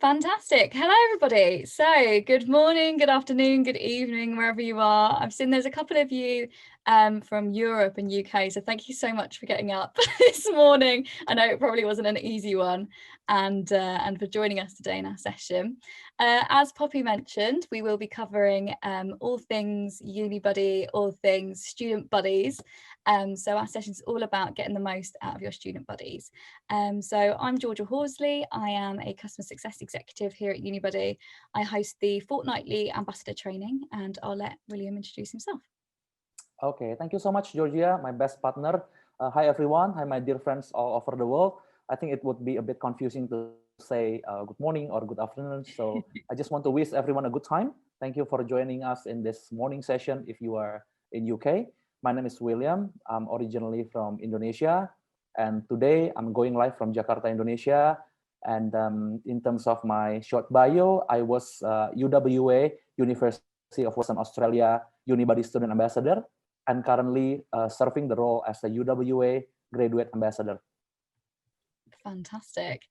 Fantastic. Hello, everybody. So good morning, good afternoon, good evening, wherever you are. I've seen there's a couple of you from Europe and UK. So thank you so much for getting up this morning. I know it probably wasn't an easy one, and for joining us today in our session. As Poppy mentioned, we will be covering all things Unibuddy, all things student buddies. So our session is all about getting the most out of your student buddies. So I'm Georgia Horsley. I am a customer success executive here at Unibuddy. I host the fortnightly ambassador training, and I'll let William introduce himself. Okay, thank you so much, Georgia, my best partner. Hi, everyone. Hi, my dear friends all over the world. I think it would be a bit confusing to say good morning or good afternoon. So I just want to wish everyone a good time. Thank you for joining us in this morning session if you are in UK. My name is William. I'm originally from Indonesia. And today I'm going live from Jakarta, Indonesia. And in terms of my short bio, I was UWA, University of Western Australia, Unibuddy Student Ambassador, and currently serving the role as a UWA Graduate Ambassador. Fantastic.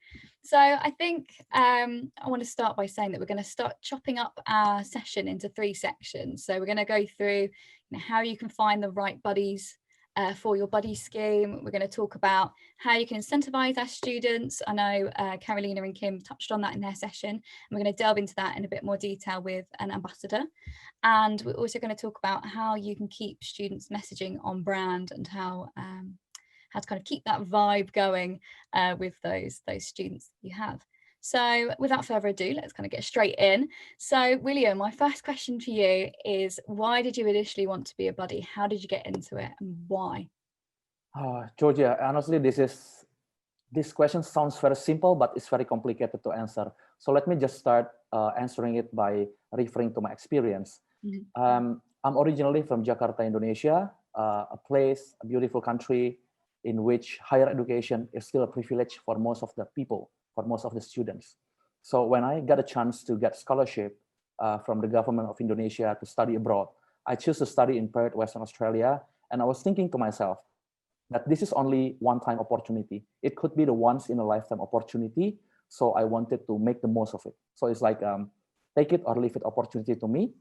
So I think I want to start by saying that we're going to start chopping up our session into 3 sections. So we're going to go through how you can find the right buddies for your buddy scheme. We're going to talk about how you can incentivize our students. I know Carolina and Kim touched on that in their session, and we're going to delve into that in a bit more detail with an ambassador. And we're also going to talk about how you can keep students messaging on brand and how to kind of keep that vibe going with those students you have. So without further ado, let's kind of get straight in. So William, my first question for you is, why did you initially want to be a buddy? How did you get into it and why? Georgia, honestly, this question sounds very simple, but it's very complicated to answer. So let me just start answering it by referring to my experience. I'm originally from Jakarta, Indonesia, a beautiful country in which higher education is still a privilege for most of the people, for most of the students. So when I got a chance to get scholarship from the government of Indonesia to study abroad, I chose to study in Perth, Western Australia. And I was thinking to myself that this is only one-time opportunity. It could be the once-in-a-lifetime opportunity. So I wanted to make the most of it. So it's like take it or leave it opportunity to me.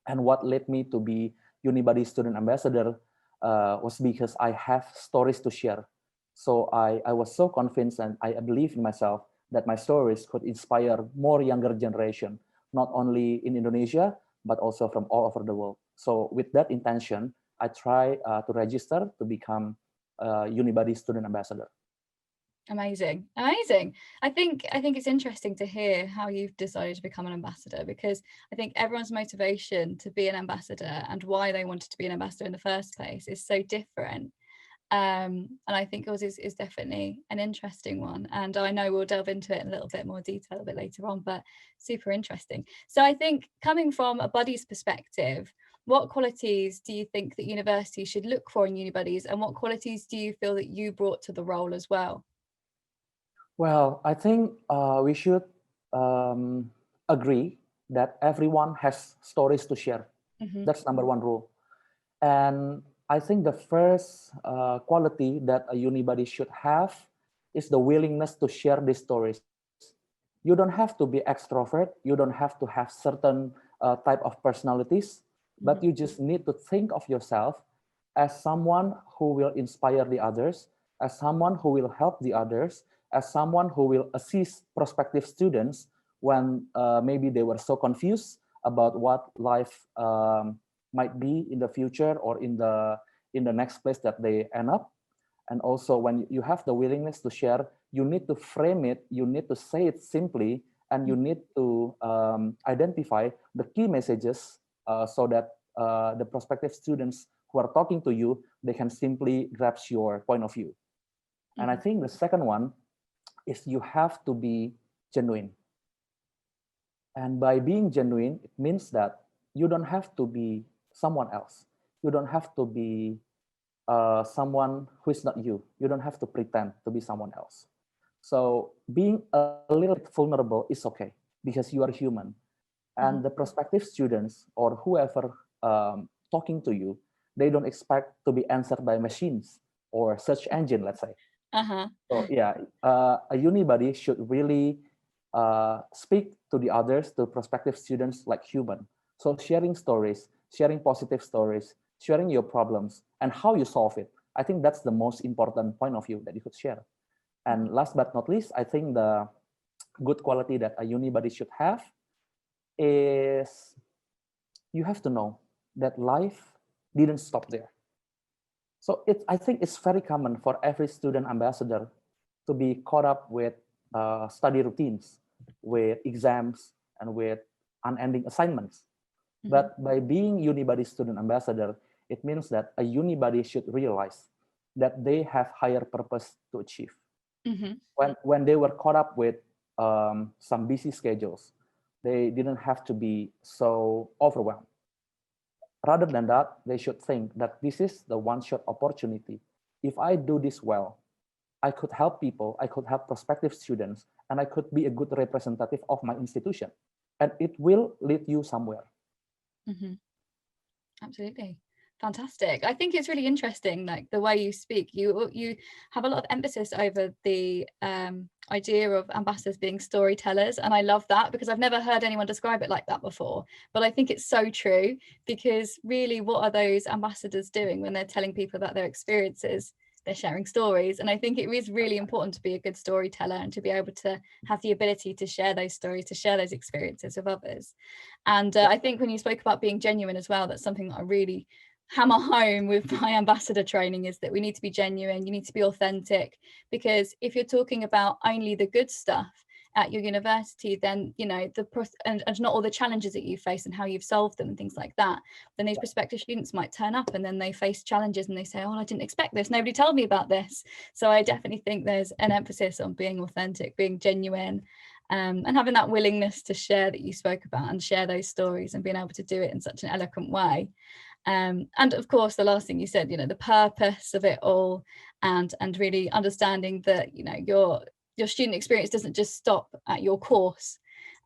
And what led me to be Unibuddy Student Ambassador was because I have stories to share. So I was so convinced and I believe in myself that my stories could inspire more younger generation, not only in Indonesia, but also from all over the world. So with that intention, I try to register to become Unibuddy Student Ambassador. Amazing. I think it's interesting to hear how you've decided to become an ambassador, because I think everyone's motivation to be an ambassador and why they wanted to be an ambassador in the first place is so different. And I think yours is definitely an interesting one. And I know we'll delve into it in a little bit more detail a bit later on, but super interesting. So I think, coming from a buddy's perspective, what qualities do you think that universities should look for in Unibuddies, and what qualities do you feel that you brought to the role as well? Well, I think we should agree that everyone has stories to share. That's number one rule. And I think the first quality that a Unibuddy should have is the willingness to share these stories. You don't have to be extrovert. You don't have to have certain type of personalities, but you just need to think of yourself as someone who will inspire the others, as someone who will help the others, as someone who will assist prospective students when maybe they were so confused about what life might be in the future or in the next place that they end up. And also, when you have the willingness to share, you need to frame it, you need to say it simply, and you need to identify the key messages so that the prospective students who are talking to you, they can simply grasp your point of view. And I think the second one is you have to be genuine. And by being genuine, it means that you don't have to be someone else. You don't have to be someone who is not you. You don't have to pretend to be someone else. So being a little bit vulnerable is okay because you are human. And the prospective students or whoever talking to you, they don't expect to be answered by machines or search engine, let's say. So yeah, a Unibuddy should really speak to the others, to prospective students like human. So sharing stories, sharing positive stories, sharing your problems and how you solve it. I think that's the most important point of view that you could share. And last but not least, I think the good quality that a Unibuddy should have is you have to know that life didn't stop there. So I think it's very common for every student ambassador to be caught up with study routines, with exams, and with unending assignments. But by being Unibuddy student ambassador, it means that a Unibuddy should realize that they have higher purpose to achieve. When they were caught up with some busy schedules, they didn't have to be so overwhelmed. Rather than that, they should think that this is the one-shot opportunity. If I do this well, I could help people, I could help prospective students, and I could be a good representative of my institution. And it will lead you somewhere. Absolutely. Fantastic. I think it's really interesting, like the way you speak. You have a lot of emphasis over the idea of ambassadors being storytellers, and I love that because I've never heard anyone describe it like that before. But I think it's so true, because really, what are those ambassadors doing when they're telling people about their experiences? They're sharing stories, and I think it is really important to be a good storyteller and to be able to have the ability to share those stories, to share those experiences with others. And I think when you spoke about being genuine as well, that's something that I really hammer home with my ambassador training, is that we need to be genuine, you need to be authentic, because if you're talking about only the good stuff at your university, then and not all the challenges that you face and how you've solved them and things like that, then these prospective students might turn up and then they face challenges and they say, oh, I didn't expect this, nobody told me about this. So I definitely think there's an emphasis on being authentic, being genuine, and having that willingness to share that you spoke about and share those stories and being able to do it in such an eloquent way. And of course, the last thing you said, the purpose of it all, and really understanding that, your student experience doesn't just stop at your course,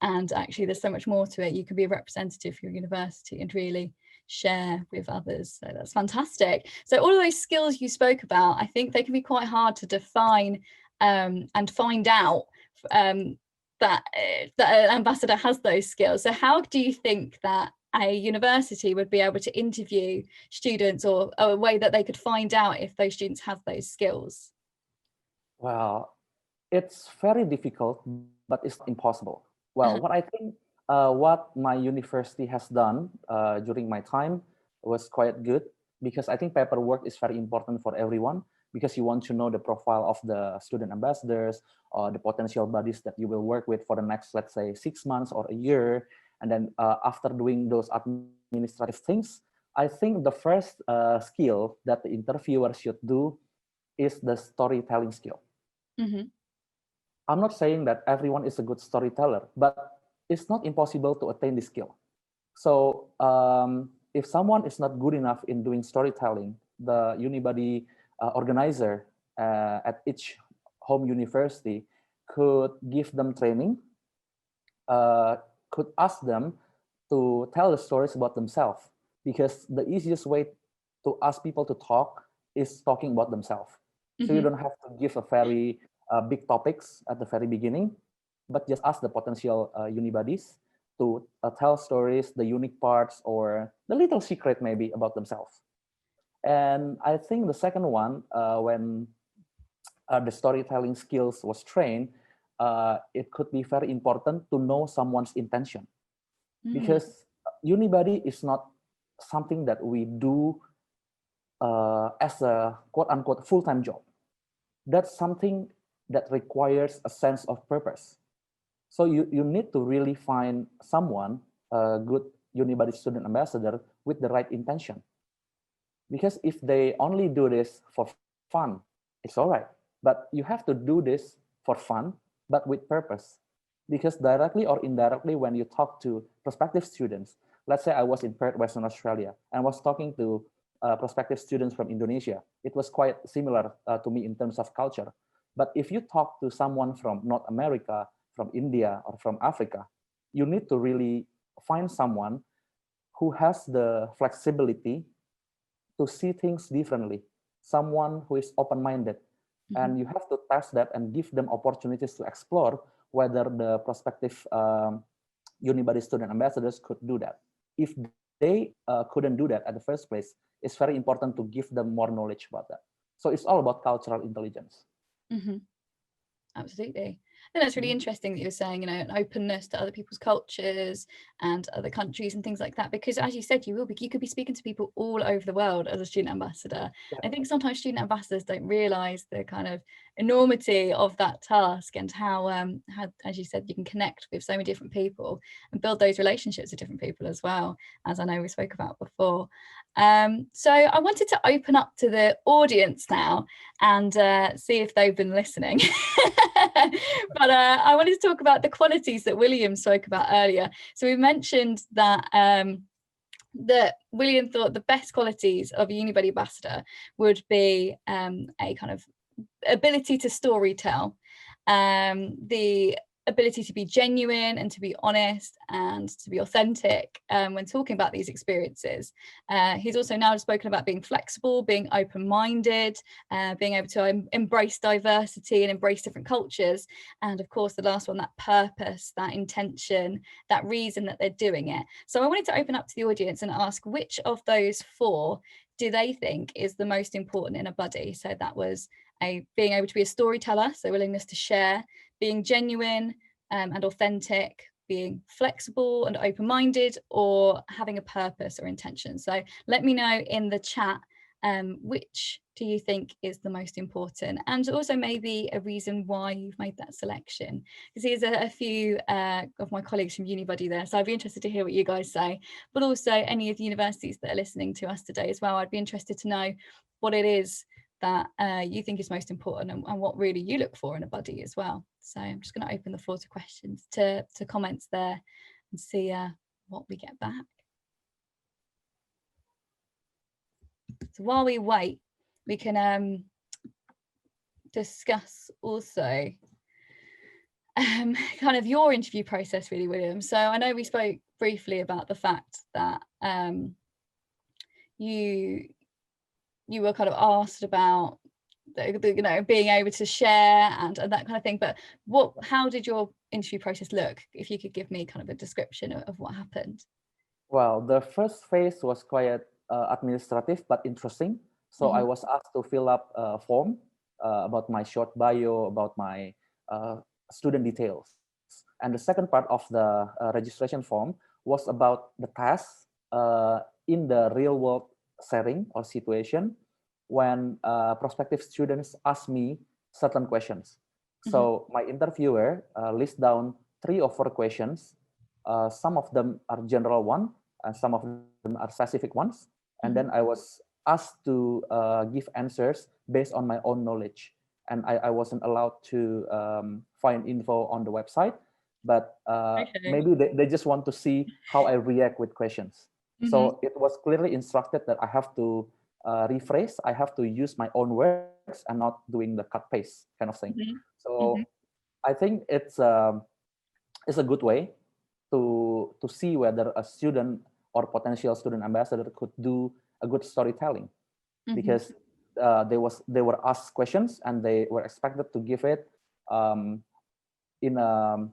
and actually there's so much more to it. You can be a representative for your university and really share with others. So that's fantastic. So all of those skills you spoke about, I think they can be quite hard to define and find out that an ambassador has those skills. So how do you think that a university would be able to interview students, or a way that they could find out if those students have those skills? Well, it's very difficult, but it's not impossible. Well, what I think, what my university has done during my time was quite good, because I think paperwork is very important for everyone, because you want to know the profile of the student ambassadors or the potential buddies that you will work with for the next, let's say, 6 months or a year. And then after doing those administrative things, I think the first skill that the interviewer should do is the storytelling skill. I'm not saying that everyone is a good storyteller, but it's not impossible to attain this skill. So if someone is not good enough in doing storytelling, the Unibuddy organizer at each home university could give them training, could ask them to tell the stories about themselves, because the easiest way to ask people to talk is talking about themselves. So you don't have to give a very big topics at the very beginning, but just ask the potential Unibuddies to tell stories, the unique parts, or the little secret maybe about themselves. And I think the second one, when the storytelling skills was trained, it could be very important to know someone's intention, because Unibuddy is not something that we do as a quote-unquote full-time job. That's something that requires a sense of purpose. So you need to really find someone, a good Unibuddy student ambassador, with the right intention. Because if they only do this for fun, it's all right. But you have to do this for fun, but with purpose. Because directly or indirectly, when you talk to prospective students, let's say I was in Perth, Western Australia, and was talking to prospective students from Indonesia, it was quite similar to me in terms of culture. But if you talk to someone from North America, from India, or from Africa, you need to really find someone who has the flexibility to see things differently, someone who is open-minded. And you have to test that and give them opportunities to explore whether the prospective Unibuddy student ambassadors could do that. If they couldn't do that at the first place, it's very important to give them more knowledge about that. So it's all about cultural intelligence. Absolutely. I think that's really interesting that you're saying, an openness to other people's cultures and other countries and things like that, because as you said, you could be speaking to people all over the world as a student ambassador. Yeah. I think sometimes student ambassadors don't realize the kind of enormity of that task and how, as you said, you can connect with so many different people and build those relationships with different people as well, as I know we spoke about before. So I wanted to open up to the audience now and see if they've been listening. But I wanted to talk about the qualities that William spoke about earlier. So we mentioned that that William thought the best qualities of a Unibuddy ambassador would be a kind of ability to storytell, the ability to be genuine and to be honest and to be authentic when talking about these experiences. He's also now spoken about being flexible, being open-minded, being able to embrace diversity and embrace different cultures. And of course, the last one, that purpose, that intention, that reason that they're doing it. So I wanted to open up to the audience and ask which of those four do they think is the most important in a buddy? So that was being able to be a storyteller, so willingness to share, being genuine and authentic, being flexible and open-minded, or having a purpose or intention. So let me know in the chat which do you think is the most important, and also maybe a reason why you've made that selection. Because there's a few of my colleagues from Unibuddy there, so I'd be interested to hear what you guys say, but also any of the universities that are listening to us today as well. I'd be interested to know what it is that you think is most important and what really you look for in a buddy as well. So I'm just going to open the floor to questions, to comments there, and see what we get back. So while we wait, we can discuss also kind of your interview process, really, William. So I know we spoke briefly about the fact that you were kind of asked about being able to share and that kind of thing, but how did your interview process look? If you could give me kind of a description of what happened. Well, the first phase was quite administrative but interesting. So I was asked to fill up a form about my short bio, about my student details. And the second part of the registration form was about the tasks in the real world setting or situation when prospective students ask me certain questions. So my interviewer lists down 3 or 4 questions. Some of them are general one, and some of them are specific ones. And then I was asked to give answers based on my own knowledge. And I wasn't allowed to find info on the website, but maybe they just want to see how I react with questions. So it was clearly instructed that I have to rephrase, I have to use my own words and not doing the cut paste kind of thing. So I think it's a good way to see whether a student or potential student ambassador could do a good storytelling, because they were asked questions and they were expected to give it in a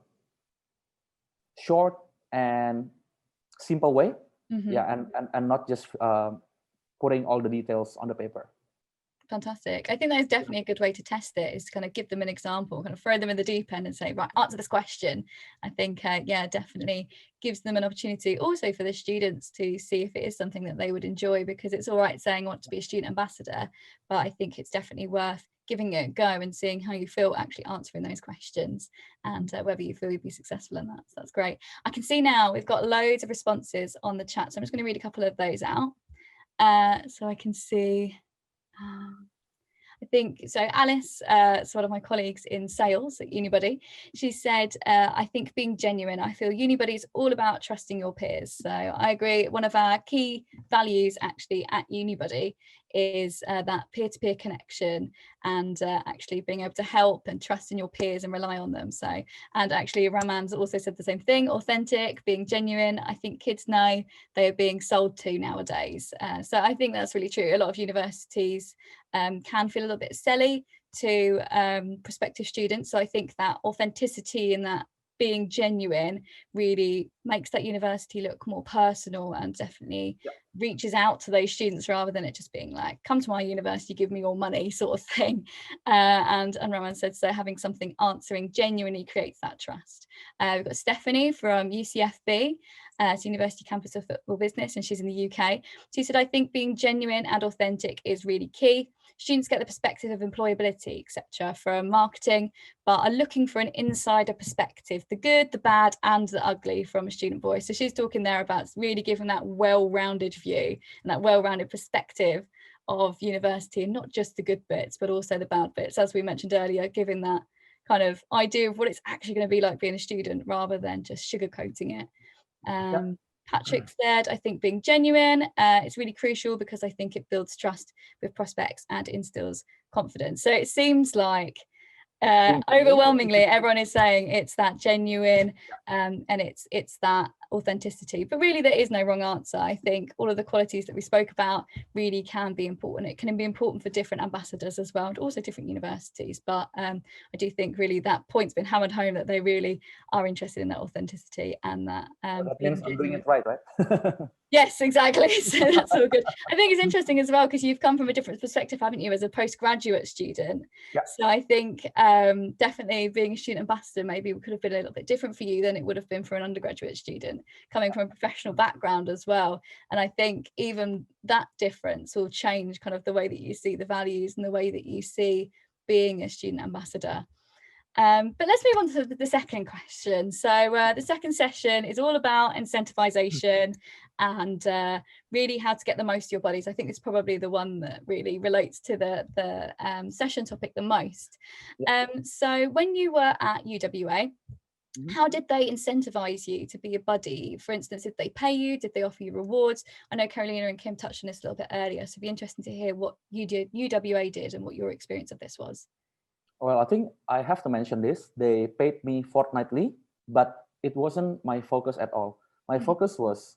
short and simple way, and not just putting all the details on the paper. Fantastic. I think that is definitely a good way to test it, is to kind of give them an example, kind of throw them in the deep end and say, right, answer this question. I think, yeah, definitely gives them an opportunity also for the students to see if it is something that they would enjoy, because it's all right saying I want to be a student ambassador, but I think it's definitely worth giving it a go and seeing how you feel actually answering those questions, and whether you feel you'd be successful in that. So that's great. I can see now we've got loads of responses on the chat, so I'm just going to read a couple of those out. So I can see, I think, so Alice, is one of my colleagues in sales at Unibuddy. She said, I think being genuine, I feel Unibuddy is all about trusting your peers. So I agree. One of our key values actually at Unibuddy is that peer-to-peer connection, and actually being able to help and trust in your peers and rely on them. So, and actually Raman's also said the same thing, authentic, being genuine. I think kids know they are being sold to nowadays. So I think that's really true. A lot of universities can feel a little bit silly to prospective students. So I think that authenticity and that being genuine really makes that university look more personal and definitely reaches out to those students rather than it just being like, come to my university, give me your money sort of thing. And Roman said, so having something answering genuinely creates that trust. We've got Stephanie from UCFB, it's University Campus of Football Business, and she's in the UK. She said, I think being genuine and authentic is really key. Students get the perspective of employability, etc., from marketing, but are looking for an insider perspective, the good, the bad, and the ugly from a student voice. So she's talking there about really giving that well-rounded view and that well-rounded perspective of university, and not just the good bits, but also the bad bits, as we mentioned earlier, giving that kind of idea of what it's actually going to be like being a student rather than just sugarcoating it. Patrick said, I think being genuine is really crucial because I think it builds trust with prospects and instills confidence. So it seems like overwhelmingly everyone is saying it's that genuine and it's that authenticity, but really there is no wrong answer. I think all of the qualities that we spoke about really can be important. It can be important for different ambassadors as well, and also different universities, but I do think really that point's been hammered home that they really are interested in that authenticity and that that means I'm doing it right? Yes, exactly. So that's all good. I think it's interesting as well because you've come from a different perspective, haven't you, as a postgraduate student? So I think definitely being a student ambassador maybe could have been a little bit different for you than it would have been for an undergraduate student coming from a professional background as well. And I think even that difference will change kind of the way that you see the values and the way that you see being a student ambassador. But let's move on to the second question. So the second session is all about incentivization and really how to get the most of your buddies. I think it's probably the one that really relates to the session topic the most. So when you were at UWA, how did they incentivize you to be a buddy? For instance, did they pay you? Did they offer you rewards? I know Carolina and Kim touched on this a little bit earlier, so it'd be interesting to hear what UWA did and what your experience of this was. Well, I think I have to mention this. They paid me fortnightly, but it wasn't my focus at all. My focus was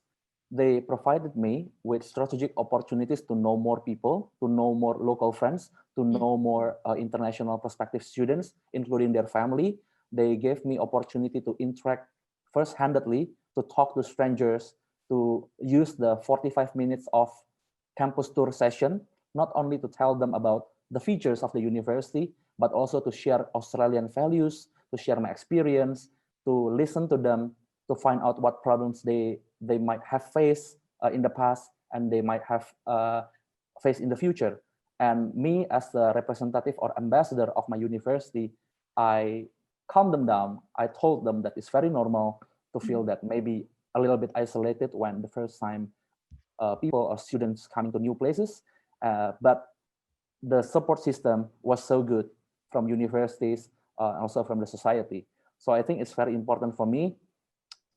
they provided me with strategic opportunities to know more people, to know more local friends, to know more international prospective students, including their family. They gave me opportunity to interact first-handedly, to talk to strangers, to use the 45 minutes of campus tour session, not only to tell them about the features of the university, but also to share Australian values, to share my experience, to listen to them, to find out what problems they might have faced in the past and they might have faced in the future. And me as the representative or ambassador of my university, I calmed them down. I told them that it's very normal to feel that maybe a little bit isolated when the first time people or students coming to new places, but the support system was so good from universities, also from the society. So I think it's very important for me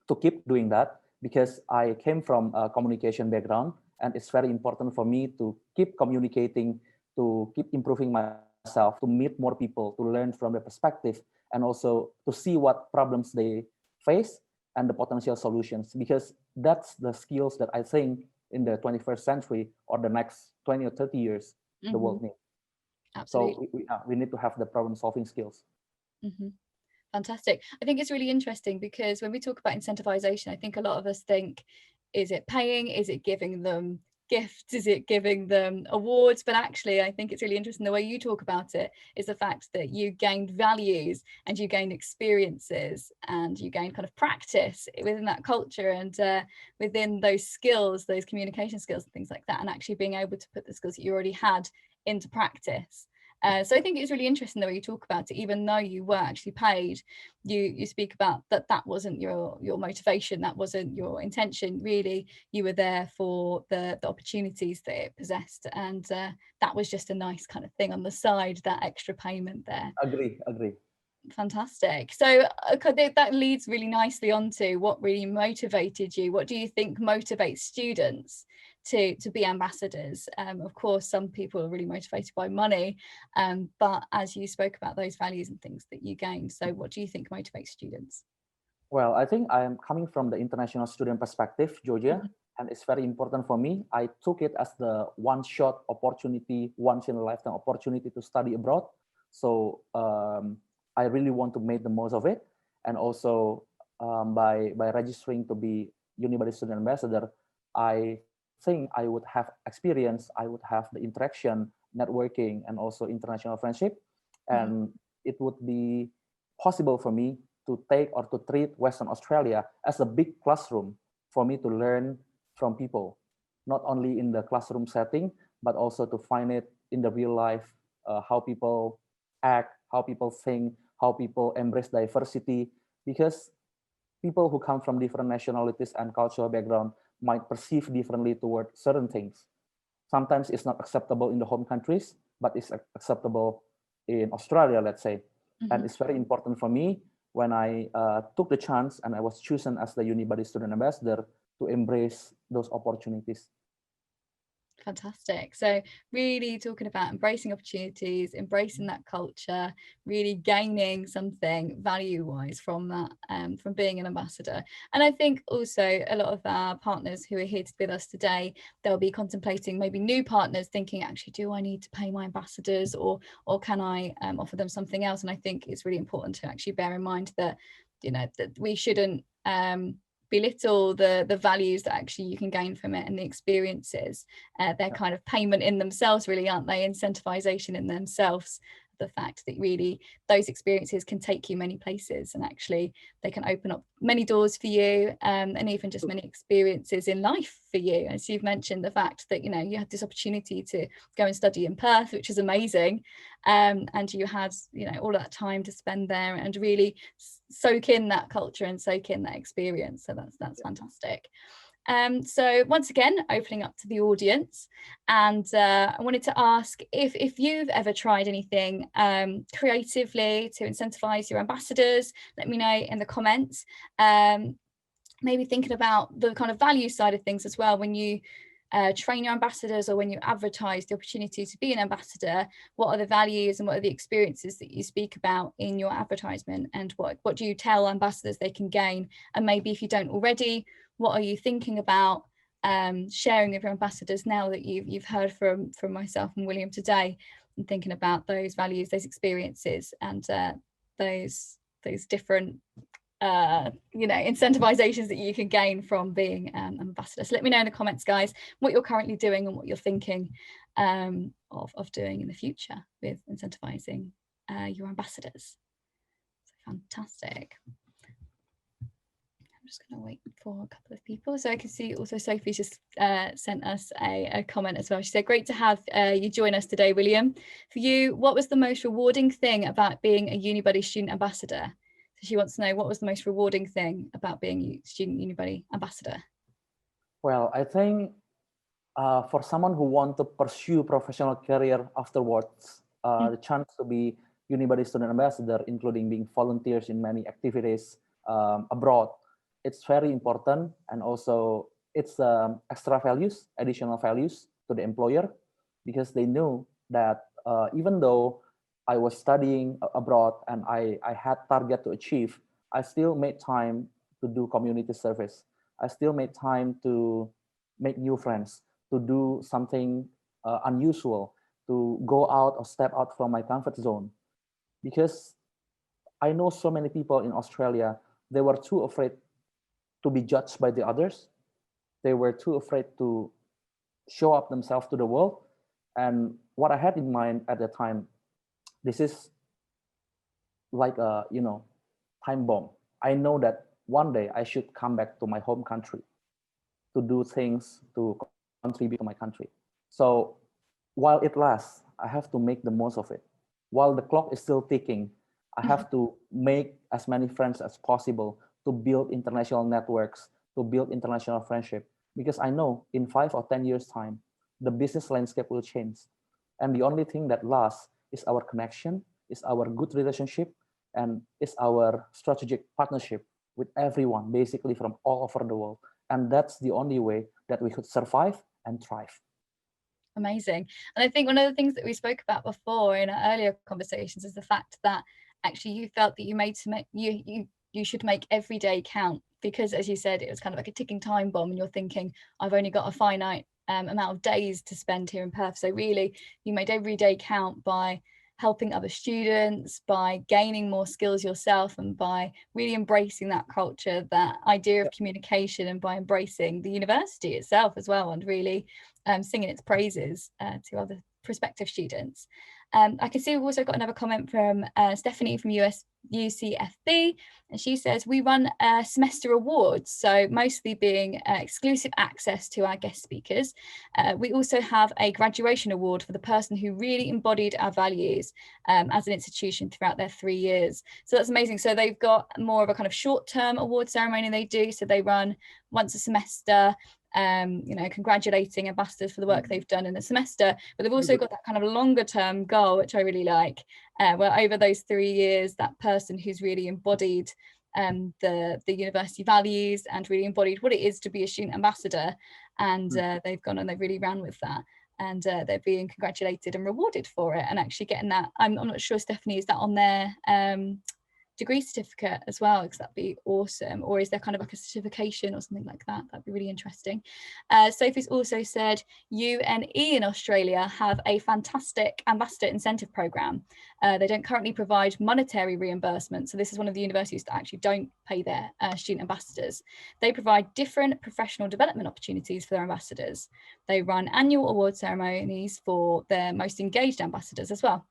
to keep doing that because I came from a communication background, and it's very important for me to keep communicating, to keep improving myself, to meet more people, to learn from their perspective, and also to see what problems they face and the potential solutions, because that's the skills that I think in the 21st century or the next 20 or 30 years, the world needs. Absolutely. So we need to have the problem solving skills. Fantastic. I think it's really interesting because when we talk about incentivization, I think a lot of us think, is it paying? Is it giving them gifts? Is it giving them awards? But actually, I think it's really interesting the way you talk about it is the fact that you gained values and you gained experiences and you gained kind of practice within that culture and within those skills, those communication skills and things like that, and actually being able to put the skills that you already had into practice. So I think it's really interesting the way you talk about it, even though you were actually paid, you speak about that wasn't your motivation, that wasn't your intention. Really, you were there for the opportunities that it possessed, and that was just a nice kind of thing on the side, that extra payment there. Agree. Fantastic. So that leads really nicely onto what really motivated you. What do you think motivates students to be ambassadors? Of course, some people are really motivated by money, but as you spoke about those values and things that you gained, so what do you think motivates students? Well, I think I am coming from the international student perspective, Georgia, and it's very important for me. I took it as the one-shot opportunity, once in a lifetime opportunity to study abroad. So I really want to make the most of it. And also by registering to be Unibuddy Student Ambassador, I think I would have experience, I would have the interaction, networking, and also international friendship. And it would be possible for me to take or to treat Western Australia as a big classroom for me to learn from people, not only in the classroom setting, but also to find it in the real life, how people act, how people think, how people embrace diversity, because people who come from different nationalities and cultural background might perceive differently toward certain things. Sometimes it's not acceptable in the home countries, but it's acceptable in Australia, let's say. And it's very important for me when I took the chance and I was chosen as the Unibuddy Student Ambassador to embrace those opportunities. Fantastic. So really talking about embracing opportunities, embracing that culture, really gaining something value wise from that, from being an ambassador. And I think also a lot of our partners who are here with us today, they'll be contemplating, maybe new partners thinking, actually, do I need to pay my ambassadors, or can I offer them something else? And I think it's really important to actually bear in mind that, you know, that we shouldn't belittle the values that actually you can gain from it and the experiences. They're kind of payment in themselves, really, aren't they? Incentivization in themselves. The fact that really those experiences can take you many places, and actually they can open up many doors for you, and even just many experiences in life for you. As you've mentioned, the fact that, you know, you had this opportunity to go and study in Perth, which is amazing, and you had, you know, all that time to spend there and really soak in that culture and soak in that experience. So that's fantastic. So once again, opening up to the audience, and I wanted to ask if you've ever tried anything creatively to incentivize your ambassadors. Let me know in the comments. Maybe thinking about the kind of value side of things as well when you train your ambassadors, or when you advertise the opportunity to be an ambassador. What are the values and what are the experiences that you speak about in your advertisement, and what do you tell ambassadors they can gain? And maybe if you don't already, what are you thinking about sharing with your ambassadors now that you've heard from myself and William today, and thinking about those values, those experiences, and those different you know, incentivizations that you can gain from being ambassador. So let me know in the comments, guys, what you're currently doing and what you're thinking of doing in the future with incentivizing your ambassadors. So fantastic. I'm just going to wait for a couple of people. So I can see also Sophie just sent us a comment as well. She said, great to have you join us today, William. For you, what was the most rewarding thing about being a Unibuddy student ambassador? So she wants to know, what was the most rewarding thing about being a student Unibuddy ambassador? Well, I think for someone who wants to pursue professional career afterwards, the chance to be Unibuddy student ambassador, including being volunteers in many activities abroad, it's very important. And also it's extra values, additional values to the employer, because they knew that even though I was studying abroad and I had target to achieve, I still made time to do community service. I still made time to make new friends, to do something unusual, to go out or step out from my comfort zone. Because I know so many people in Australia, they were too afraid to be judged by the others. They were too afraid to show up themselves to the world. And what I had in mind at the time, this is like a, you know, time bomb. I know that one day I should come back to my home country to do things to contribute to my country. So while it lasts, I have to make the most of it. While the clock is still ticking, I have to make as many friends as possible, to build international networks, to build international friendship, because I know in 5 or 10 years time, the business landscape will change. And the only thing that lasts is our connection, is our good relationship, and is our strategic partnership with everyone, basically from all over the world. And that's the only way that we could survive and thrive. Amazing. And I think one of the things that we spoke about before in our earlier conversations is the fact that actually you felt that you should make every day count, because as you said, it was kind of like a ticking time bomb, and you're thinking, I've only got a finite amount of days to spend here in Perth. So really, you made every day count by helping other students, by gaining more skills yourself, and by really embracing that culture, that idea of communication, and by embracing the university itself as well, and really singing its praises to other prospective students. I can see we've also got another comment from Stephanie from UCFB, and she says, we run semester awards, so mostly being exclusive access to our guest speakers. We also have a graduation award for the person who really embodied our values as an institution throughout their 3 years. So that's amazing. So they've got more of a kind of short-term award ceremony they do. So they run once a semester, congratulating ambassadors for the work they've done in the semester, but they've also got that kind of longer term goal, which I really like, where over those 3 years, that person who's really embodied the university values and really embodied what it is to be a student ambassador, and they've gone and they've really ran with that, and they're being congratulated and rewarded for it, and actually getting that. I'm not sure, Stephanie, is that on their degree certificate as well, because that'd be awesome, or is there kind of like a certification or something like that? That'd be really interesting. Sophie's also said UNE in Australia have a fantastic ambassador incentive program. They don't currently provide monetary reimbursement, so this is one of the universities that actually don't pay their student ambassadors. They provide different professional development opportunities for their ambassadors. They run annual award ceremonies for their most engaged ambassadors as well.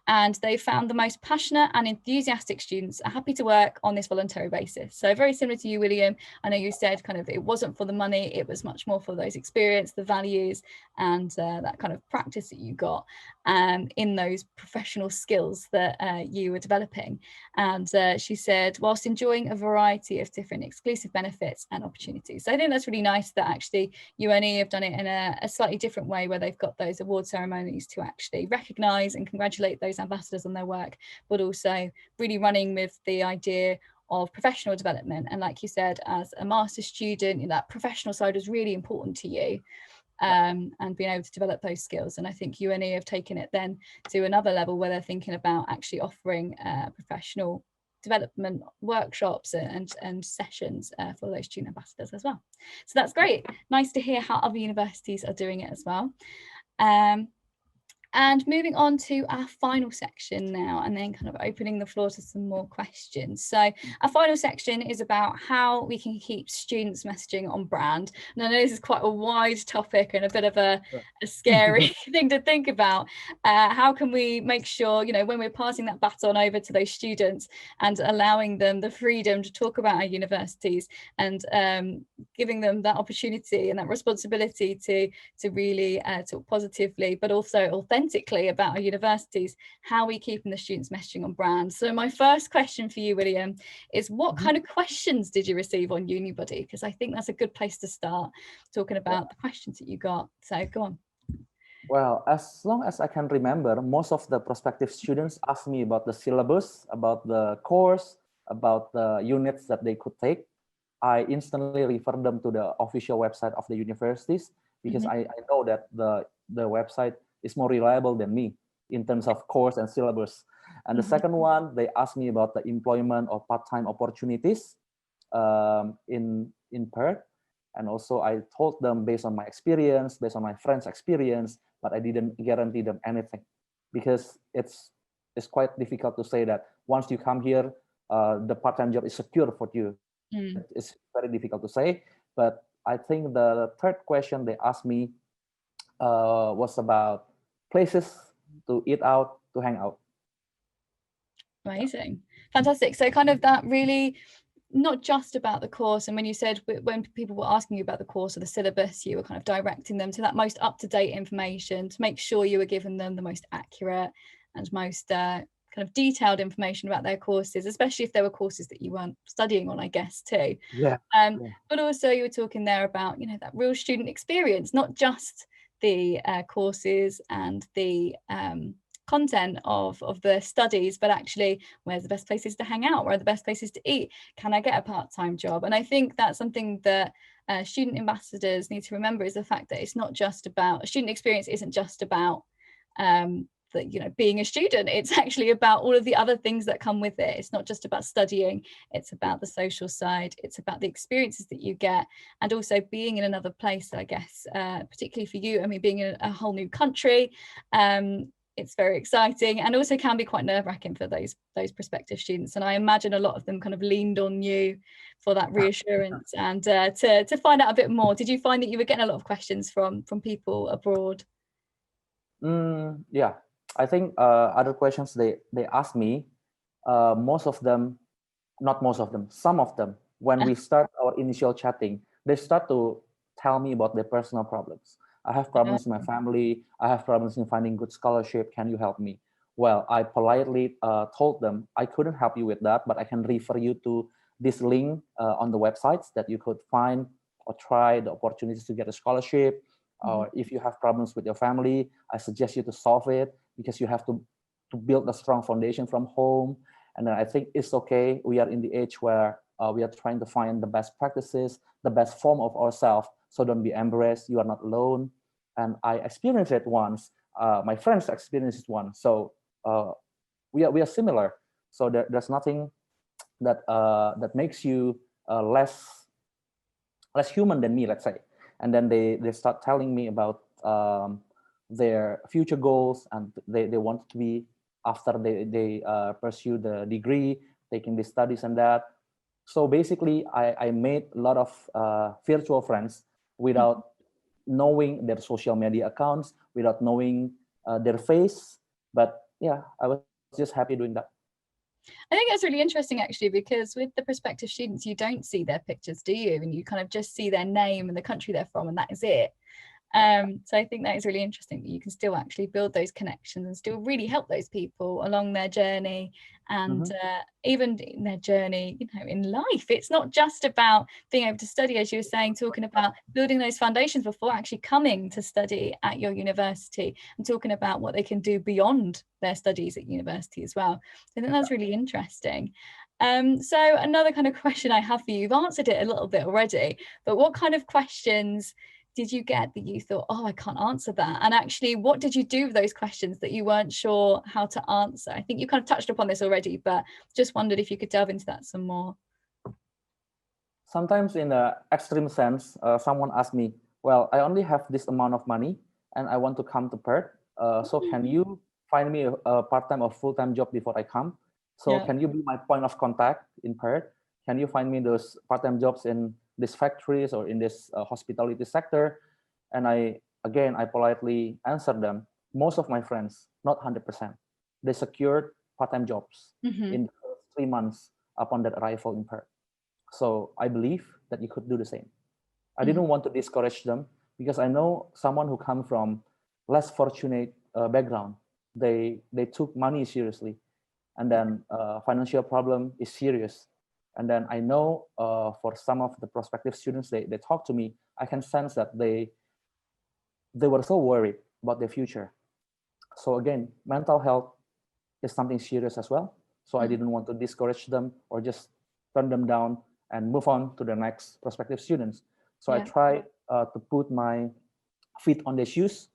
And they found the most passionate and enthusiastic students are happy to work on this voluntary basis. So very similar to you, William. I know you said kind of it wasn't for the money, it was much more for those experience, the values, and that kind of practice that you got in those professional skills that you were developing. And she said, whilst enjoying a variety of different exclusive benefits and opportunities. So I think that's really nice that actually UNE have done it in a slightly different way, where they've got those award ceremonies to actually recognise and congratulate those ambassadors on their work, but also really running with the idea of professional development. And like you said, as a master's student, that professional side is really important to you, and being able to develop those skills. And I think UNE have taken it then to another level, where they're thinking about actually offering professional development workshops and sessions for those student ambassadors as well. So that's great. Nice to hear how other universities are doing it as well. And moving on to our final section now, and then kind of opening the floor to some more questions. So our final section is about how we can keep students messaging on brand. And I know this is quite a wide topic and a bit of a scary thing to think about. How can we make sure, when we're passing that baton over to those students and allowing them the freedom to talk about our universities, and giving them that opportunity and that responsibility to really talk positively, but also authentically about our universities, how are we keeping the students messaging on brand? So my first question for you, William, is what kind of questions did you receive on Unibuddy? Because I think that's a good place to start talking about the questions that you got. So go on. Well, as long as I can remember, most of the prospective students asked me about the syllabus, about the course, about the units that they could take. I instantly refer them to the official website of the universities, because I know that the website is more reliable than me in terms of course and syllabus. And the second one, they asked me about the employment or part-time opportunities in Perth. And also I told them based on my experience, based on my friends' experience, but I didn't guarantee them anything, because it's quite difficult to say that once you come here, the part-time job is secure for you. It's very difficult to say. But I think the third question they asked me was about places to eat out, to hang out. Amazing. Fantastic. So kind of that really, not just about the course. And when you said, when people were asking you about the course or the syllabus, you were kind of directing them to that most up-to-date information to make sure you were giving them the most accurate and most kind of detailed information about their courses, especially if there were courses that you weren't studying on, I guess, too. But also you were talking there about, that real student experience, not just the courses and the content of the studies, but actually where's the best places to hang out, where are the best places to eat, can I get a part-time job? And I think that's something that student ambassadors need to remember, is the fact that it's not just about, a student experience isn't just about being a student. It's actually about all of the other things that come with it. It's not just about studying, it's about the social side, it's about the experiences that you get, and also being in another place, I guess, particularly for you, being in a whole new country. it's very exciting, and also can be quite nerve-wracking for those prospective students. And I imagine a lot of them kind of leaned on you for that reassurance and to find out a bit more. Did you find that you were getting a lot of questions from people abroad? Yeah, I think other questions they ask me, most of them, not most of them, some of them, when we start our initial chatting, they start to tell me about their personal problems. I have problems in my family. I have problems in finding good scholarship. Can you help me? Well, I politely told them I couldn't help you with that, but I can refer you to this link on the websites that you could find or try the opportunities to get a scholarship. Or if you have problems with your family, I suggest you to solve it, because you have to build a strong foundation from home. And then I think it's okay. We are in the age where we are trying to find the best practices, the best form of ourselves. So don't be embarrassed. You are not alone. And I experienced it once. My friends experienced it once. So we are similar. So there's nothing that that makes you less human than me, let's say. And then they start telling me about their future goals, and they want to be, after they pursue the degree, taking the studies and that. So basically, I made a lot of virtual friends without knowing their social media accounts, without knowing their face. But yeah, I was just happy doing that. I think that's really interesting, actually, because with the prospective students, you don't see their pictures, do you? And you kind of just see their name and the country they're from, and that is it. So I think that is really interesting, that you can still actually build those connections and still really help those people along their journey, and even in their journey, you know, in life. It's not just about being able to study, as you were saying, talking about building those foundations before actually coming to study at your university, and talking about what they can do beyond their studies at university as well. So I think that's really interesting. So another kind of question I have for you, you've answered it a little bit already, but what kind of questions did you get that you thought, oh, I can't answer that? And actually, what did you do with those questions that you weren't sure how to answer? I think you kind of touched upon this already, but just wondered if you could delve into that some more. Sometimes in the extreme sense, someone asked me, well, I only have this amount of money and I want to come to Perth. So can you find me a part-time or full-time job before I come? So can you be my point of contact in Perth? Can you find me those part-time jobs in these factories or in this hospitality sector? And I politely answered them. Most of my friends, not 100%, they secured part-time jobs in the first 3 months upon their arrival in Perth. So I believe that you could do the same. I didn't want to discourage them, because I know someone who come from less fortunate background. They took money seriously, and then financial problem is serious. And then I know for some of the prospective students, they talk to me, I can sense that they were so worried about their future. So again, mental health is something serious as well. So I didn't want to discourage them or just turn them down and move on to the next prospective students. So I try to put my feet on their shoes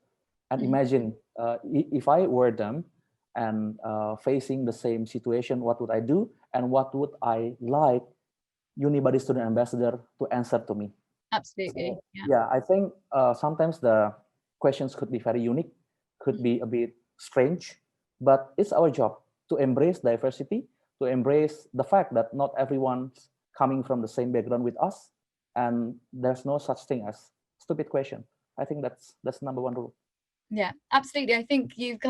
and imagine if I were them and facing the same situation, what would I do? And what would I like Unibuddy student ambassador to answer to me? Absolutely. So, I think sometimes the questions could be very unique, could be a bit strange, but it's our job to embrace diversity, to embrace the fact that not everyone's coming from the same background with us, and there's no such thing as stupid question. I think that's number one rule. Yeah, absolutely. I think you've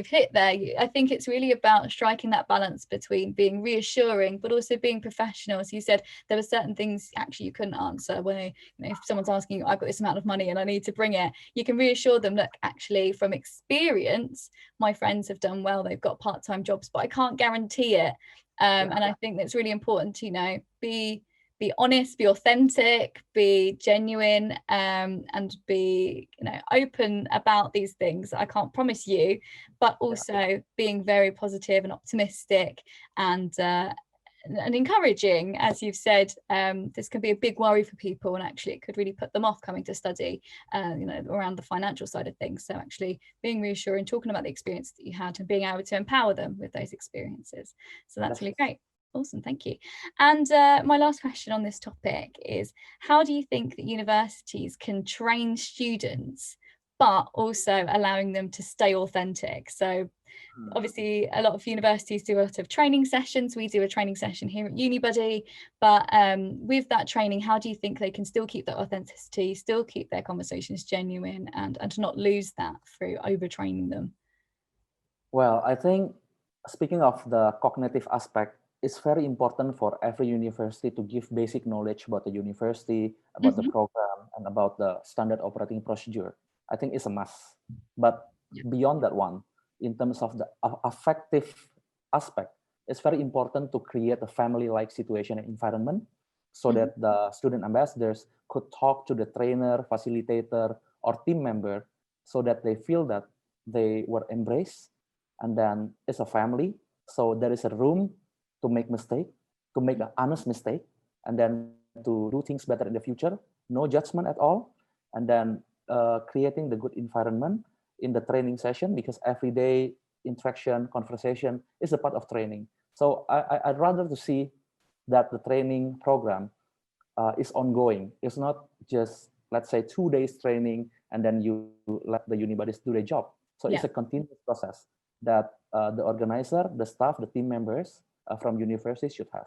hit there. I think it's really about striking that balance between being reassuring but also being professional. As you said, there were certain things actually you couldn't answer. Where, you know, if someone's asking you, I've got this amount of money and I need to bring it, you can reassure them, look, actually from experience, my friends have done well, they've got part-time jobs, but I can't guarantee it. And I think that's really important to, you know, be honest, be authentic, be genuine, and be, you know, open about these things. I can't promise you, but also being very positive and optimistic and encouraging. As you've said, this can be a big worry for people, and actually it could really put them off coming to study, you know, around the financial side of things. So actually being reassuring, talking about the experience that you had and being able to empower them with those experiences. So that's really great. Awesome, thank you. And my last question on this topic is, how do you think that universities can train students but also allowing them to stay authentic? So obviously a lot of universities do a lot of training sessions. We do a training session here at Unibuddy, but with that training, how do you think they can still keep that authenticity, still keep their conversations genuine, and to not lose that through overtraining them? Well, I think speaking of the cognitive aspect, it's very important for every university to give basic knowledge about the university, about the program, and about the standard operating procedure. I think it's a must. But beyond that one, in terms of the affective aspect, it's very important to create a family-like situation and environment so that the student ambassadors could talk to the trainer, facilitator, or team member so that they feel that they were embraced, and then it's a family. So there is a room to make mistake, to make an honest mistake, and then to do things better in the future. No judgment at all. And then creating the good environment in the training session, because everyday interaction, conversation is a part of training. So I'd rather to see that the training program is ongoing. It's not just, let's say, 2 days training and then you let the Unibuddies do their job. So it's a continuous process that the organizer, the staff, the team members from universities should have.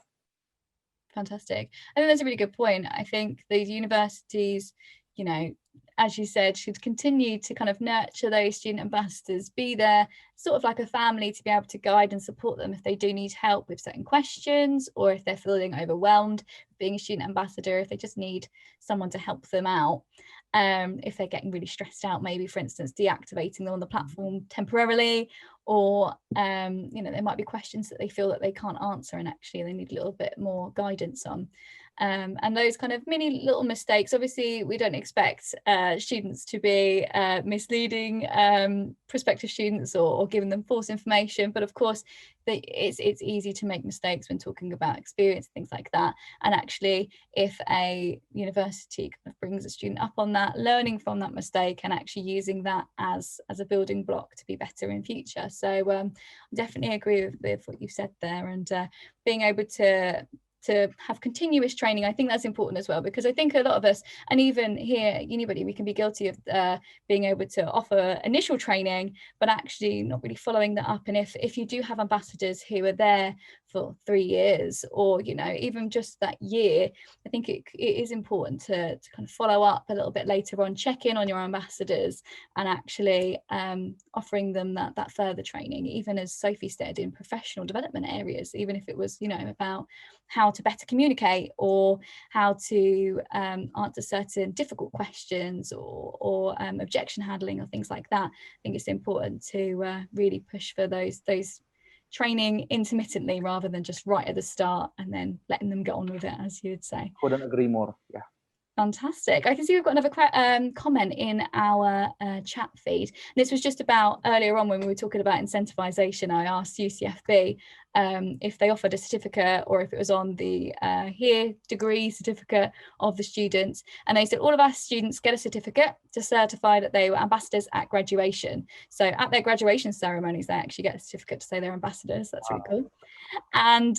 Fantastic. I think that's a really good point. I think these universities, you know, as you said, should continue to kind of nurture those student ambassadors, be there sort of like a family to be able to guide and support them if they do need help with certain questions, or if they're feeling overwhelmed being a student ambassador, if they just need someone to help them out. If they're getting really stressed out, maybe, for instance, deactivating them on the platform temporarily, or you know, there might be questions that they feel that they can't answer and actually they need a little bit more guidance on. And those kind of mini little mistakes, obviously we don't expect students to be misleading prospective students or giving them false information, but of course it's easy to make mistakes when talking about experience, things like that. And actually, if a university kind of brings a student up on that, learning from that mistake and actually using that as a building block to be better in future. So definitely agree with what you said there, and being able to have continuous training, I think that's important as well, because I think a lot of us, and even here at Unibuddy, we can be guilty of being able to offer initial training but actually not really following that up. And if you do have ambassadors who are there for 3 years, or you know, even just that year, I think it is important to kind of follow up a little bit later on, check in on your ambassadors, and actually offering them that further training, even as Sophie said, in professional development areas, even if it was, you know, about how to better communicate, or how to answer certain difficult questions, or objection handling, or things like that. I think it's important to really push for those training intermittently, rather than just right at the start and then letting them get on with it, as you would say. Couldn't agree more. Yeah. Fantastic. I can see we've got another comment in our chat feed. This was just about earlier on when we were talking about incentivization. I asked UCFB if they offered a certificate, or if it was on the HERE degree certificate of the students. And they said all of our students get a certificate to certify that they were ambassadors at graduation. So at their graduation ceremonies, they actually get a certificate to say they're ambassadors. That's really cool. And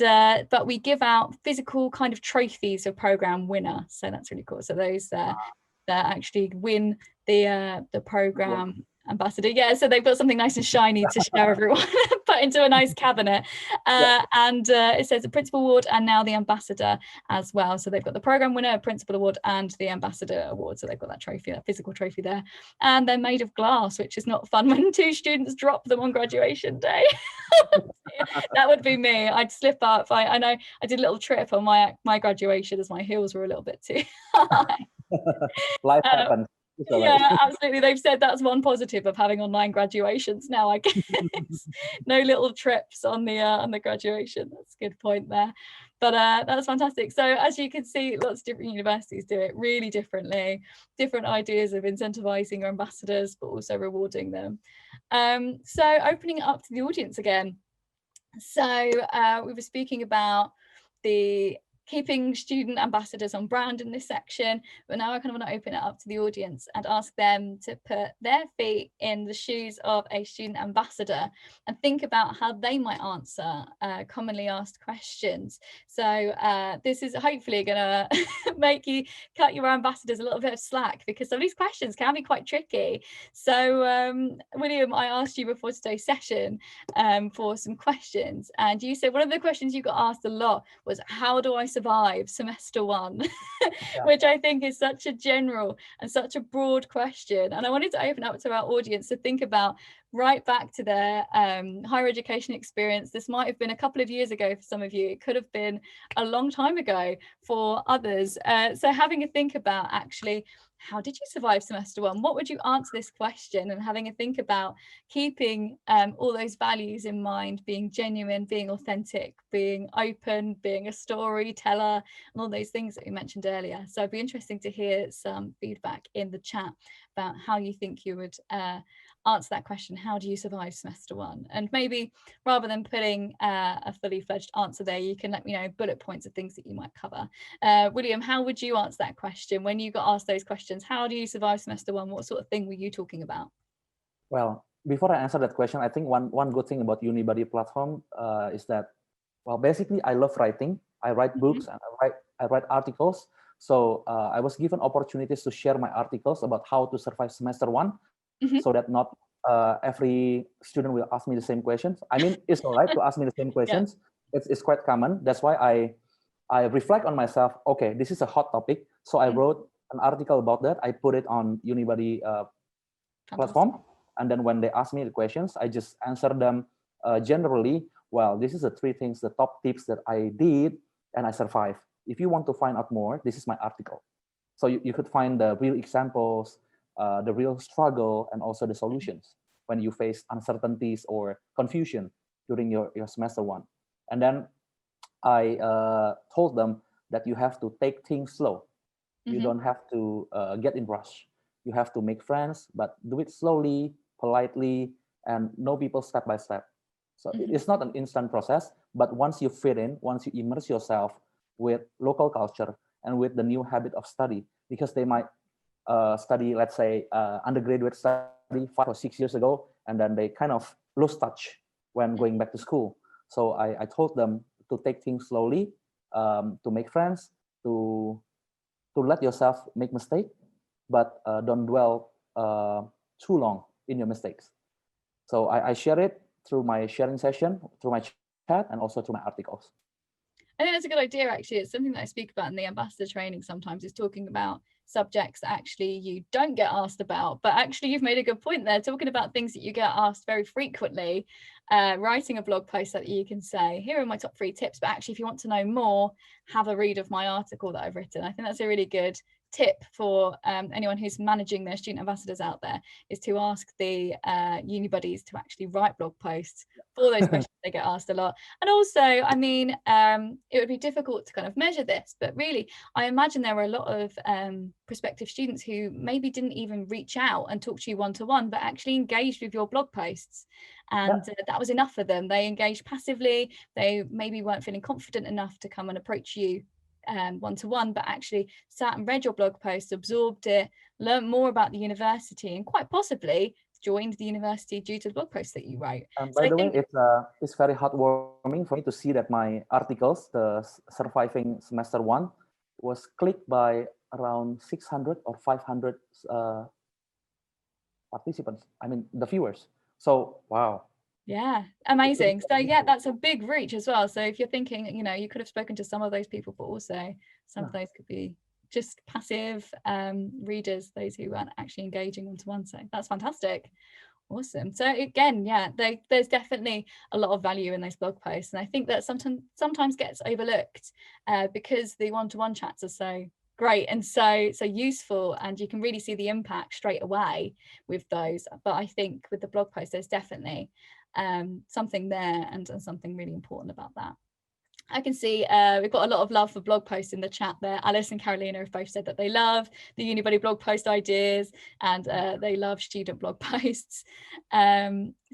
but we give out physical kind of trophies of program winner, so that's really cool. So those that actually win the program ambassador, so they've got something nice and shiny to show everyone, put into a nice cabinet, and it says the principal award and now the ambassador as well. So they've got the program winner, principal award, and the ambassador award. So they've got that trophy, that physical trophy there, and they're made of glass, which is not fun when 2 students drop them on graduation day. That would be me. I'd slip up. I know I did a little trip on my graduation as my heels were a little bit too high. Life happens. Yeah, absolutely. They've said that's one positive of having online graduations now, I guess. No little trips on the graduation. That's a good point there. But that's fantastic. So as you can see, lots of different universities do it really differently, different ideas of incentivizing your ambassadors, but also rewarding them. So opening it up to the audience again. So we were speaking about the keeping student ambassadors on brand in this section, but now I kind of want to open it up to the audience and ask them to put their feet in the shoes of a student ambassador and think about how they might answer commonly asked questions. So this is hopefully going to make you cut your ambassadors a little bit of slack, because some of these questions can be quite tricky. So William, I asked you before today's session for some questions, and you said one of the questions you got asked a lot was, how do I survive semester one? Which I think is such a general and such a broad question, and I wanted to open up to our audience to think about right back to their higher education experience. This might have been a couple of years ago for some of you, it could have been a long time ago for others. So having a think about, actually, how did you survive semester one? What would you answer this question? And having a think about keeping all those values in mind, being genuine, being authentic, being open, being a storyteller, and all those things that we mentioned earlier. So it'd be interesting to hear some feedback in the chat about how you think you would answer that question. How do you survive semester one? And maybe rather than putting a fully fledged answer there, you can let me know bullet points of things that you might cover. William, how would you answer that question when you got asked those questions? How do you survive semester one? What sort of thing were you talking about? Well, before I answer that question, I think one good thing about Unibuddy platform is that, well, basically I love writing. I write books and I write articles. So I was given opportunities to share my articles about how to survive semester one, so that not every student will ask me the same questions. I mean, it's all right to ask me the same questions. It's quite common. That's why I reflect on myself. Okay, this is a hot topic. So I wrote an article about that. I put it on Unibuddy platform. And then when they ask me the questions, I just answer them generally. Well, this is the 3 things, the top tips that I did and I survived. If you want to find out more, this is my article. So you could find the real examples, the real struggle, and also the solutions when you face uncertainties or confusion during your semester one. And then I told them that you have to take things slow. You don't have to get in rush. You have to make friends, but do it slowly, politely, and know people step by step. So it's not an instant process, but once you fit in, once you immerse yourself with local culture and with the new habit of study, because they might study, let's say, undergraduate study 5 or 6 years ago, and then they kind of lose touch when going back to school. So I told them to take things slowly, to make friends, to let yourself make mistakes, but don't dwell too long in your mistakes. So I share it through my sharing session, through my chat, and also through my articles. I think that's a good idea, actually. It's something that I speak about in the ambassador training sometimes, is talking about subjects that actually you don't get asked about, but actually you've made a good point there, talking about things that you get asked very frequently, writing a blog post that you can say, here are my top 3 tips, but actually if you want to know more, have a read of my article that I've written. I think that's a really good tip for anyone who's managing their student ambassadors out there, is to ask the Unibuddies to actually write blog posts for those questions they get asked a lot. And also, I mean, it would be difficult to kind of measure this, but really I imagine there were a lot of prospective students who maybe didn't even reach out and talk to you one-to-one, but actually engaged with your blog posts, and that was enough for them. They engaged passively, they maybe weren't feeling confident enough to come and approach you one-to-one, but actually sat and read your blog post, absorbed it, learned more about the university, and quite possibly joined the university due to the blog post that you wrote. By the way, it's very heartwarming for me to see that my articles, the surviving semester one, was clicked by around 600 or 500 participants. I mean, the viewers. So, wow. Yeah, amazing. So yeah, that's a big reach as well. So if you're thinking, you know, you could have spoken to some of those people, but also some of those could be just passive readers, those who aren't actually engaging one-to-one. So that's fantastic. Awesome. So again, yeah, there's definitely a lot of value in those blog posts, and I think that sometimes gets overlooked because the one-to-one chats are so great and so useful, and you can really see the impact straight away with those. But I think with the blog post, there's definitely something there and something really important about that. I can see we've got a lot of love for blog posts in the chat there. Alice and Carolina have both said that they love the Unibuddy blog post ideas, and they love student blog posts.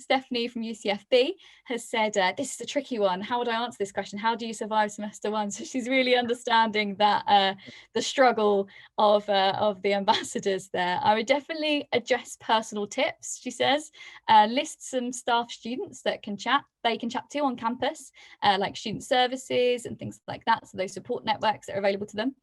Stephanie from UCFB has said, this is a tricky one. How would I answer this question? How do you survive semester one? So she's really understanding that the struggle of the ambassadors there. I would definitely address personal tips, she says. List some staff students that they can chat to on campus, like student services and things like that. So those support networks that are available to them.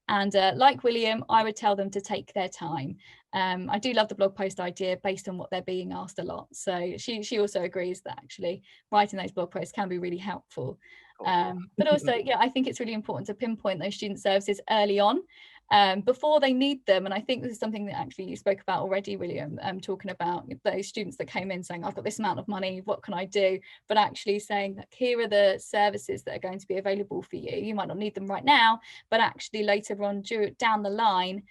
And like William, I would tell them to take their time. I do love the blog post idea based on what they're being asked a lot. So she also agrees that actually writing those blog posts can be really helpful. But also, yeah, I think it's really important to pinpoint those student services early on, before they need them. And I think this is something that actually you spoke about already, William, talking about those students that came in saying, I've got this amount of money, what can I do? But actually saying that here are the services that are going to be available for you. You might not need them right now, but actually later on down the line,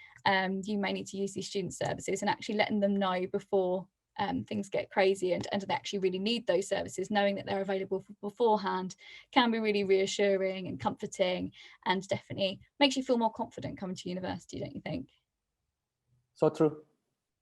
you may need to use these student services, and actually letting them know before things get crazy and they actually really need those services, knowing that they're available beforehand can be really reassuring and comforting, and definitely makes you feel more confident coming to university, don't you think? So true.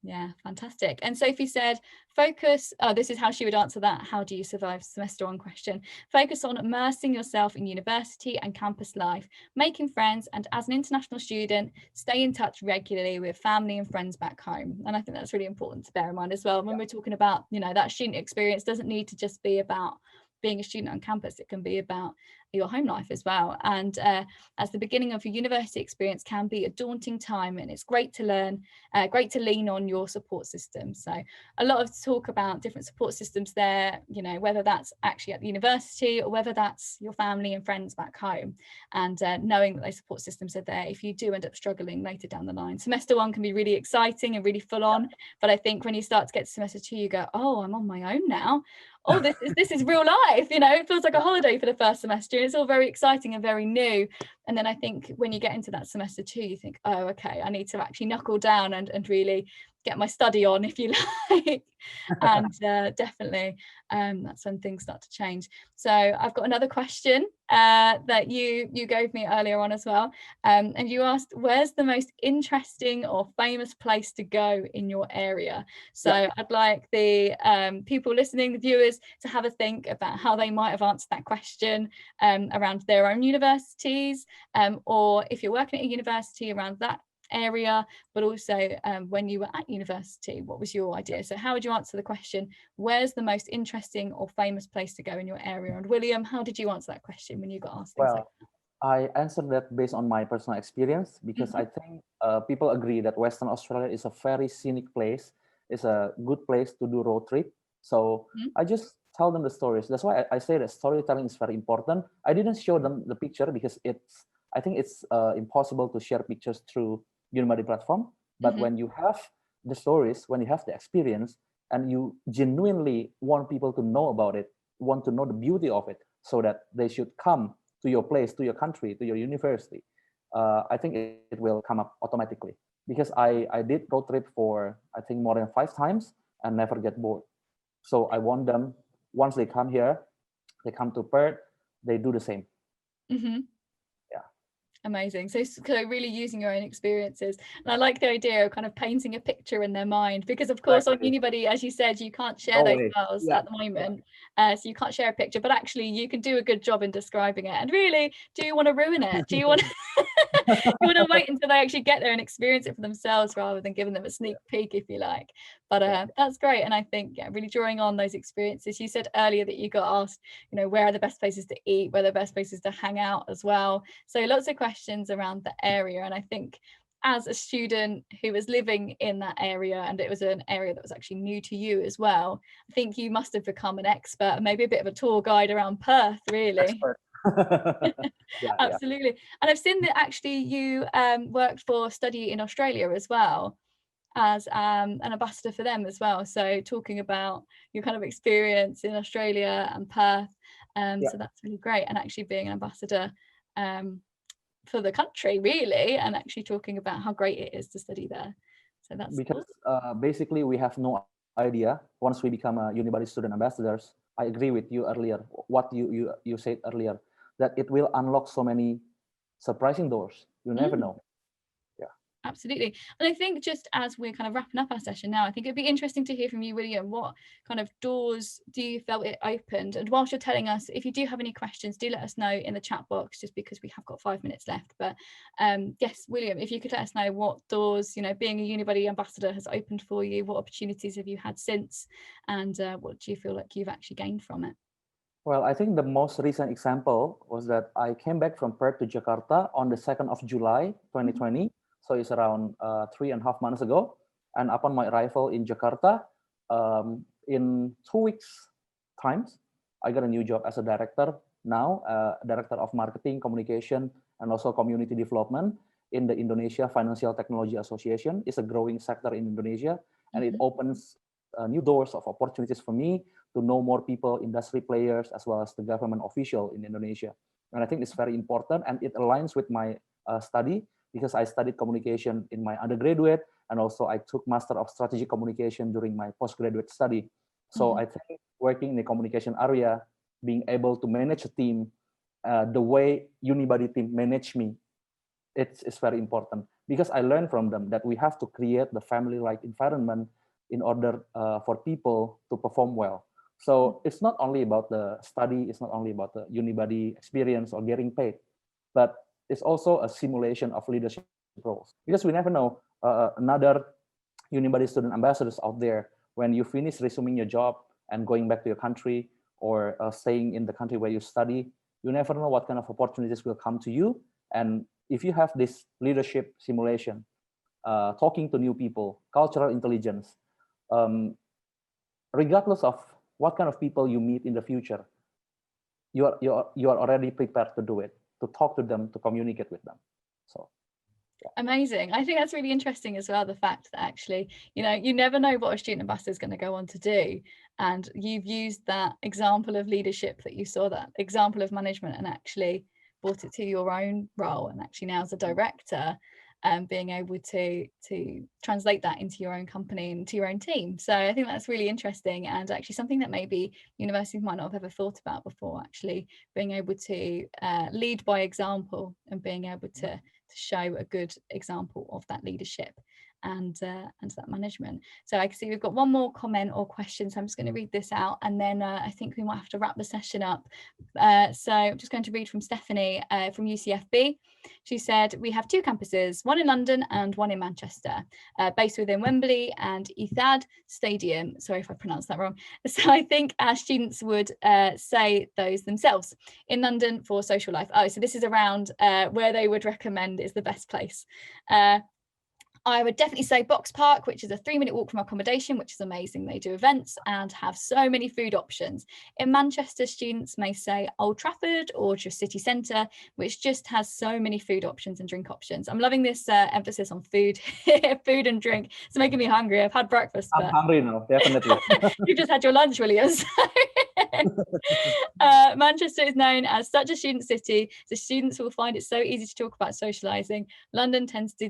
Yeah, fantastic. And Sophie said, focus, this is how she would answer that. How do you survive semester one question? Focus on immersing yourself in university and campus life, making friends, and as an international student, stay in touch regularly with family and friends back home. And I think that's really important to bear in mind as well. When we're talking about, that student experience doesn't need to just be about being a student on campus. It can be about your home life as well. And as the beginning of your university experience can be a daunting time, and it's great to learn, great to lean on your support system. So a lot of talk about different support systems there, whether that's actually at the university or whether that's your family and friends back home, and knowing that those support systems are there if you do end up struggling later down the line. Semester one can be really exciting and really full on, but I think when you start to get to semester two, you go, oh, I'm on my own now. Oh, this is real life, it feels like a holiday for the first semester. It's all very exciting and very new. And then I think when you get into that semester two, you think, oh, okay, I need to actually knuckle down and really get my study on, if you like. And definitely that's when things start to change. So I've got another question that you gave me earlier on as well, and you asked, where's the most interesting or famous place to go in your area? So I'd like the people listening, the viewers, to have a think about how they might have answered that question around their own universities, or if you're working at a university, around that area, but also when you were at university, what was your idea? So how would you answer the question, where's the most interesting or famous place to go in your area? And William, how did you answer that question when you got asked? Well, I answered that based on my personal experience, because I think people agree that Western Australia is a very scenic place. It's a good place to do road trip. So I just tell them the stories. That's why I say that storytelling is very important. I didn't show them the picture because I think it's impossible to share pictures through Unibuddy platform. But when you have the stories, when you have the experience, and you genuinely want people to know about it, want to know the beauty of it, so that they should come to your place, to your country, to your university, I think it will come up automatically. Because I did road trip for, I think, more than 5 times and never get bored. So I want them, once they come here, they come to Perth, they do the same. Amazing. So really using your own experiences. And I like the idea of kind of painting a picture in their mind, because of course on Unibuddy, as you said, you can't share those files at the moment. So you can't share a picture, but actually you can do a good job in describing it. And really, do you want to ruin it? Do you want you want to wait until they actually get there and experience it for themselves, rather than giving them a sneak peek, if you like? But that's great. And I think really drawing on those experiences. You said earlier that you got asked, where are the best places to eat, where are the best places to hang out as well. So lots of questions around the area. And I think as a student who was living in that area, and it was an area that was actually new to you as well, I think you must have become an expert, maybe a bit of a tour guide around Perth, really. Absolutely. And I've seen that actually you worked for Study in Australia as well, as an ambassador for them as well. So talking about your kind of experience in Australia and Perth, so that's really great. And actually being an ambassador for the country, really, and actually talking about how great it is to study there. So that's because basically we have no idea once we become a Unibuddy student ambassadors. I agree with you earlier, what you said earlier, that it will unlock so many surprising doors. You never know. Absolutely. And I think just as we're kind of wrapping up our session now, I think it'd be interesting to hear from you, William. What kind of doors do you felt it opened? And whilst you're telling us, if you do have any questions, do let us know in the chat box, just because we have got 5 minutes left. But yes, William, if you could let us know what doors, you know, being a Unibuddy ambassador has opened for you, what opportunities have you had since, and what do you feel like you've actually gained from it? Well, I think the most recent example was that I came back from Perth to Jakarta on the 2nd of July, 2020. So it's around 3.5 months ago. And upon my arrival in Jakarta, in 2 weeks' times, I got a new job as a director now, director of marketing, communication, and also community development in the Indonesia Financial Technology Association. It's a growing sector in Indonesia, and it opens new doors of opportunities for me to know more people, industry players, as well as the government official in Indonesia. And I think it's very important, and it aligns with my study, because I studied communication in my undergraduate, and also I took Master of Strategic Communication during my postgraduate study. So I think working in the communication area, being able to manage a team the way Unibuddy team managed me, it's very important, because I learned from them that we have to create the family-like environment in order for people to perform well. So it's not only about the study, it's not only about the Unibuddy experience or getting paid, but it's also a simulation of leadership roles. Because we never know, another Unibuddy student ambassadors out there, when you finish resuming your job and going back to your country, or staying in the country where you study, you never know what kind of opportunities will come to you. And if you have this leadership simulation, talking to new people, cultural intelligence, regardless of what kind of people you meet in the future, you are already prepared to do it, to talk to them, to communicate with them. So yeah. Amazing. I think that's really interesting as well, the fact that actually, you know, you never know what a student ambassador is going to go on to do, and you've used that example of leadership that you saw, that example of management, and actually brought it to your own role, and actually now as a director, being able to translate that into your own company and to your own team. So I think that's really interesting, and actually something that maybe universities might not have ever thought about before, actually being able to lead by example, and being able to show a good example of that leadership and that management. So I can see we've got one more comment or question, so I'm just going to read this out, and then I think we might have to wrap the session up. So I'm just going to read from Stephanie from UCFB. She said, we have 2 campuses, one in London and one in Manchester, based within Wembley and Etihad Stadium. Sorry if I pronounced that wrong. So I think our students would say those themselves. In London for social life. Oh, so this is around where they would recommend is the best place. I would definitely say Box Park, which is a 3-minute walk from accommodation, which is amazing. They do events and have so many food options. In Manchester, students may say Old Trafford or just City Centre, which just has so many food options and drink options. I'm loving this emphasis on food, food and drink. It's making me hungry. I've had breakfast. I'm hungry now, definitely. You've just had your lunch, Williams. Manchester is known as such a student city, so students will find it so easy to talk about socializing. London tends to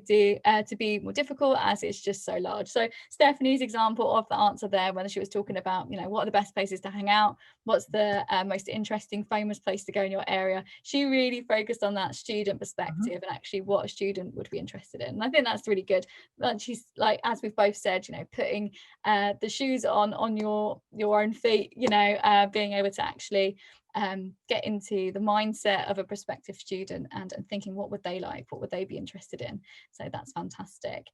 be more difficult as it's just so large. So Stephanie's example of the answer there, when she was talking about, you know, what are the best places to hang out, what's the most interesting, famous place to go in your area, she really focused on that student perspective and actually what a student would be interested in. And I think that's really good. And she's like, as we've both said, you know, putting the shoes on your own feet, you know, being able to actually get into the mindset of a prospective student and thinking what would they like, what would they be interested in. So that's fantastic.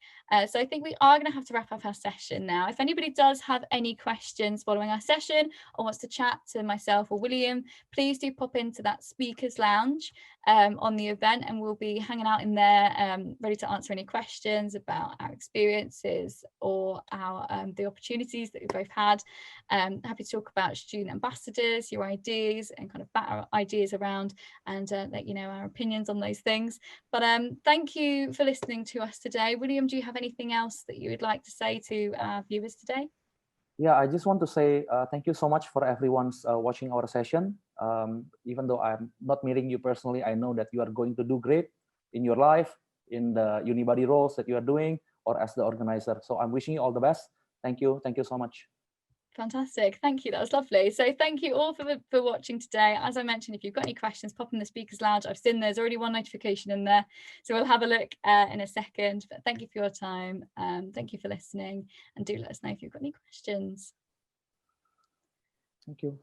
So I think we are going to have to wrap up our session now. If anybody does have any questions following our session or wants to chat to myself or William, please do pop into that speakers lounge on the event, and we'll be hanging out in there ready to answer any questions about our experiences or our the opportunities that we've both had. Happy to talk about student ambassadors, your ideas and kind of better ideas around, and let you know our opinions on those things. But thank you for listening to us today. William, do you have anything else that you would like to say to our viewers today? Yeah, I just want to say thank you so much for everyone's watching our session. Even though I'm not meeting you personally, I know that you are going to do great in your life, in the Unibuddy roles that you are doing, or as the organizer. So I'm wishing you all the best. Thank you. Thank you so much. Fantastic. Thank you. That was lovely. So thank you all for watching today. As I mentioned, if you've got any questions, pop in the speakers lounge. I've seen there's already one notification in there, so we'll have a look in a second. But thank you for your time. Thank you for listening, and do let us know if you've got any questions. Thank you.